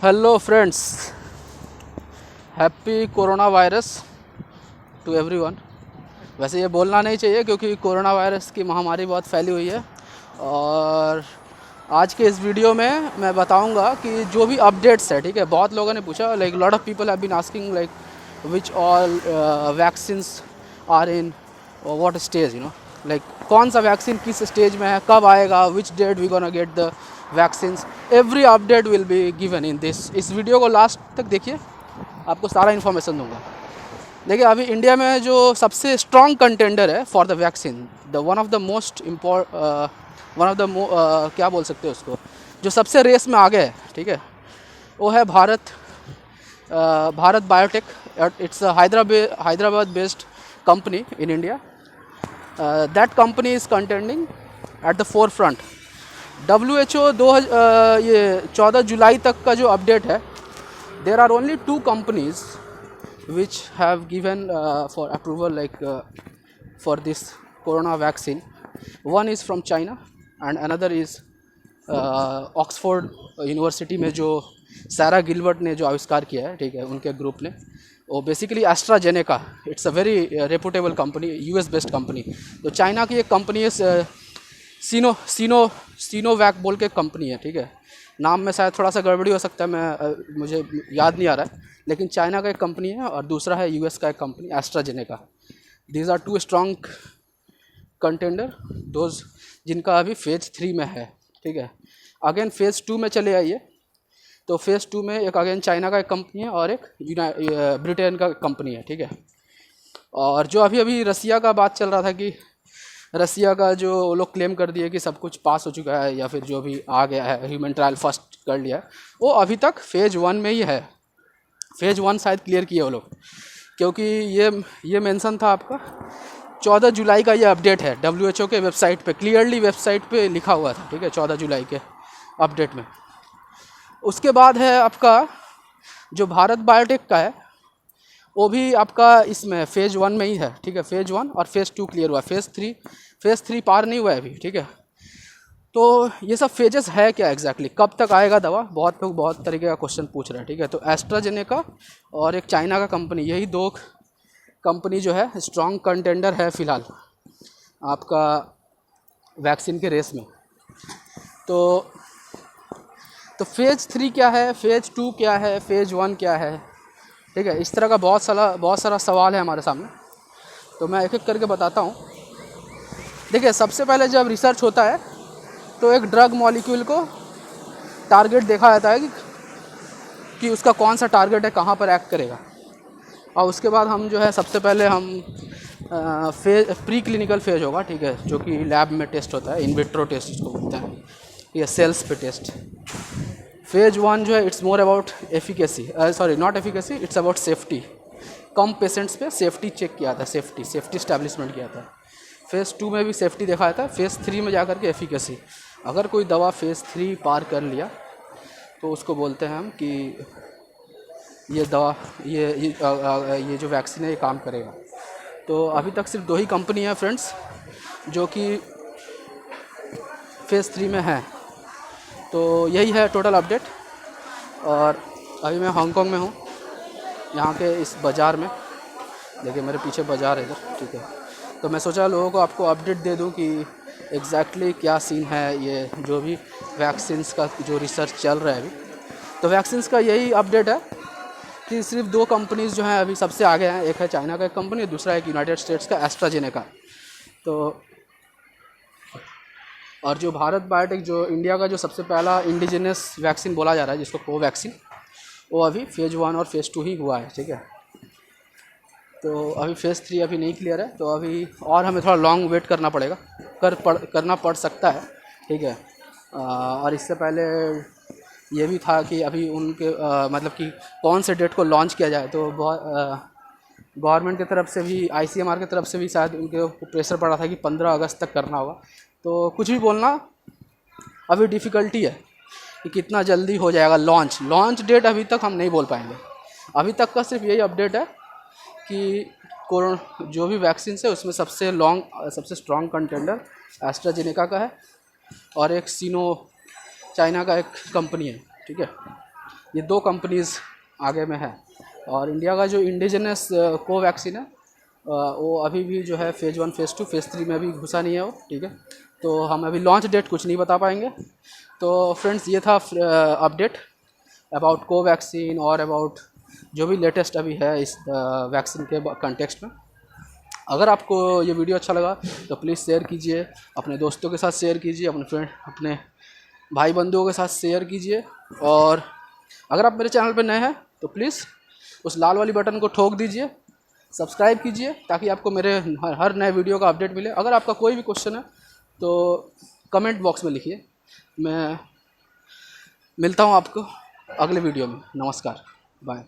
Hello friends, happy corona virus to everyone. वैसे ये बोलना नहीं चाहिए क्योंकि कोरोना वायरस की महामारी बहुत फैली हुई है। और आज के इस वीडियो में मैं बताऊंगा कि जो भी अपडेट्स है, ठीक है। बहुत लोगों ने पूछा, like lot of people have been asking like which all vaccines are in what stage, like कौन सा वैक्सीन किस स्टेज में है, कब आएगा, which date we gonna get the vaccines. Every update will be given in this. इस video को last तक देखिए, आपको सारा इन्फॉर्मेशन दूंगा। देखिए, अभी इंडिया में जो सबसे स्ट्रॉन्ग कंटेंडर है for the vaccine, the one of the most one of the क्या बोल सकते हो उसको, जो सबसे रेस में आगे है, ठीक है, वो है Bharat biotech. It's a Hyderabad based company in India. That company is contending at the forefront. WHO ये 14 जुलाई तक का जो अपडेट है, there are only two companies which have given for approval for this corona vaccine. One is from China and another is Oxford university में जो सारा Gilbert ने जो आविष्कार किया है, ठीक है, उनके ग्रुप ने। वो basically AstraZeneca, it's a very reputable company, US based company. तो चाइना की एक कंपनी है, सीनोवैक बोल के कंपनी है, ठीक है। नाम में शायद थोड़ा सा गड़बड़ी हो सकता है, मुझे याद नहीं आ रहा है, लेकिन चाइना का एक कंपनी है और दूसरा है यूएस का एक company AstraZeneca. These are two strong contender, those जिनका अभी फेज 3 में है, ठीक है। अगेन फेज़ 2 में चले आइए, तो फेज़ 2 में एक अगेन चाइना का एक कंपनी है और एक ब्रिटेन का कंपनी है, ठीक है। और जो अभी रसिया का बात चल रहा था कि रसिया का जो लोग क्लेम कर दिए कि सब कुछ पास हो चुका है या फिर जो भी आ गया है, ह्यूमन ट्रायल फर्स्ट कर लिया है, वो अभी तक फेज़ 1 में ही है। फेज़ 1 शायद क्लियर किए वो लोग, क्योंकि ये मेंशन था आपका 14 जुलाई का ये अपडेट है, WHO के वेबसाइट पे क्लियरली वेबसाइट पे लिखा हुआ था, ठीक है, 14 जुलाई के अपडेट में। उसके बाद है आपका जो भारत बायोटेक का है, वो भी आपका इसमें फेज़ 1 में ही है, ठीक है। फेज़ 1 और फेज़ 2 क्लियर हुआ, फेज़ 3 पार नहीं हुआ है अभी, ठीक है। तो ये सब फेजेस है क्या एग्जैक्टली, कब तक आएगा दवा, बहुत लोग बहुत तरीके का क्वेश्चन पूछ रहे हैं, ठीक है। तो एस्ट्राजेनेका और एक चाइना का कंपनी, यही दो कंपनी जो है स्ट्रॉन्ग कंटेंडर है फ़िलहाल आपका वैक्सीन के रेस में। तो फेज़ 3 क्या है, फेज़ 2 क्या है, फेज़ 1 क्या है, ठीक है। इस तरह का बहुत सारा सवाल है हमारे सामने, तो मैं एक एक करके बताता हूँ। देखिए, सबसे पहले जब रिसर्च होता है तो एक ड्रग मॉलिक्यूल को टारगेट देखा जाता है कि उसका कौन सा टारगेट है, कहाँ पर एक्ट करेगा। और उसके बाद हम जो है सबसे पहले हम प्री क्लिनिकल फेज होगा, ठीक है, जो कि लैब में टेस्ट होता है, इन विट्रो टेस्ट इसको बोलते हैं, ये सेल्स पे टेस्ट। फेज 1 जो है it's more about efficacy, sorry not efficacy, it's about safety. Come patients पे सेफ्टी चेक किया था, सेफ्टी स्टैब्लिशमेंट किया था। फेज़ 2 में भी सेफ्टी देखा जाता है, फेज़ 3 में जाकर के एफिकेसी। अगर कोई दवा फेज़ 3 पार कर लिया तो उसको बोलते हैं हम कि ये दवा ये जो वैक्सीन है ये काम करेगा। तो अभी तक सिर्फ 2 ही कंपनी है फ्रेंड्स जो कि फेज़ 3 में है। तो यही है टोटल अपडेट। और अभी मैं हांगकांग में हूँ, यहाँ के इस बाज़ार में, देखिए मेरे पीछे बाज़ार है इधर, ठीक है। तो मैं सोचा लोगों को आपको अपडेट दे दूँ कि एग्जैक्टली क्या सीन है, ये जो भी वैक्सीन्स का जो रिसर्च चल रहा है अभी। तो वैक्सीन्स का यही अपडेट है कि सिर्फ 2 कंपनीज़ जो हैं अभी सबसे आगे हैं, एक है चाइना का एक कंपनी, दूसरा एक यूनाइटेड स्टेट्स का एस्ट्राजेनेका। तो और जो भारत बायोटेक, जो इंडिया का जो सबसे पहला इंडिजिनस वैक्सीन बोला जा रहा है जिसको कोवैक्सीन, वो अभी फेज़ 1 और फेज़ 2 ही हुआ है, ठीक है। तो अभी फेज़ 3 अभी नहीं क्लियर है, तो अभी और हमें थोड़ा लॉन्ग वेट करना पड़ेगा, करना पड़ सकता है, ठीक है। और इससे पहले ये भी था कि अभी उनके मतलब कि कौन से डेट को लॉन्च किया जाए, तो गवर्नमेंट की तरफ से भी, ICMR की तरफ से भी शायद उनके प्रेशर पड़ा था कि 15 अगस्त तक करना होगा। तो कुछ भी बोलना अभी डिफ़िकल्टी है कि कितना जल्दी हो जाएगा लॉन्च डेट अभी तक हम नहीं बोल पाएंगे। अभी तक का सिर्फ यही अपडेट है कि कोरोना जो भी वैक्सीन है उसमें सबसे स्ट्रॉन्ग कंटेंडर एस्ट्राजेनेका का है और एक चाइना का एक कंपनी है, ठीक है। ये 2 कंपनीज़ आगे में है। और इंडिया का जो इंडिजिनस कोवैक्सीन है वो अभी भी जो है फेज़ 1 फेज़ 2 फेज़ 3 में अभी घुसा नहीं है वो, ठीक है। तो हम अभी लॉन्च डेट कुछ नहीं बता पाएंगे। तो फ्रेंड्स ये था अपडेट अबाउट कोवैक्सीन और अबाउट जो भी लेटेस्ट अभी है इस वैक्सीन के कंटेक्स्ट में। अगर आपको ये वीडियो अच्छा लगा तो प्लीज़ शेयर कीजिए, अपने दोस्तों के साथ शेयर कीजिए, अपने भाई बंधुओं के साथ शेयर कीजिए। और अगर आप मेरे चैनल पर नए हैं तो प्लीज़ उस लाल वाली बटन को ठोक दीजिए, सब्सक्राइब कीजिए, ताकि आपको मेरे हर नए वीडियो का अपडेट मिले। अगर आपका कोई भी क्वेश्चन है तो कमेंट बॉक्स में लिखिए। मैं मिलता हूँ आपको अगले वीडियो में। नमस्कार, बाय।